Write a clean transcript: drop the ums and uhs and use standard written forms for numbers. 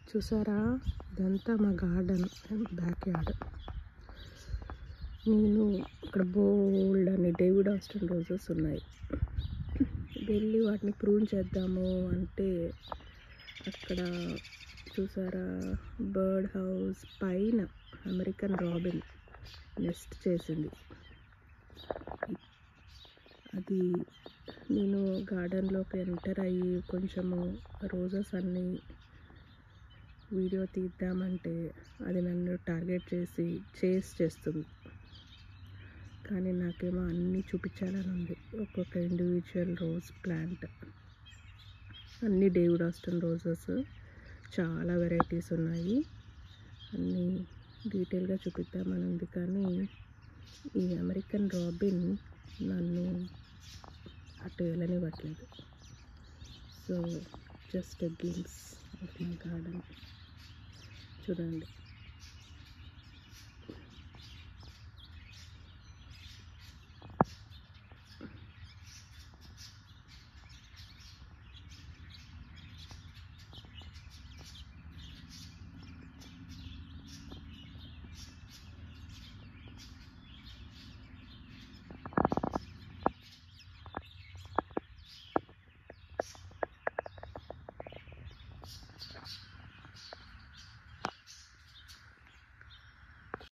చూసారా, ఇదంతా మా గార్డెన్, బ్యాక్ యార్డ్. నేను ఇక్కడ బోల్డ్ అని డేవిడ్ ఆస్టన్ రోజెస్ ఉన్నాయి. వెళ్ళి వాటిని ప్రూన్ చేద్దాము అంటే అక్కడ చూసారా, బర్డ్ హౌస్ పైన అమెరికన్ రాబిన్ నెస్ట్ చేసింది. అది నేను గార్డెన్లోకి ఎంటర్ అయ్యి కొంచెము రోజెస్ అన్నీ వీడియో తీద్దామంటే అది నన్ను టార్గెట్ చేసి చేస్తుంది. కానీ నాకేమో అన్నీ చూపించాలని ఉంది. ఒక్కొక్క ఇండివిజువల్ రోజ్ ప్లాంట్, అన్నీ డేవిడ్ ఆస్టన్ రోజెస్, చాలా వెరైటీస్ ఉన్నాయి. అన్నీ డీటెయిల్గా చూపిద్దామని ఉంది. కానీ ఈ అమెరికన్ రాబిన్ నన్ను అటు వెళ్ళనివ్వట్లేదు. So just a glimpse of my garden చూడండి.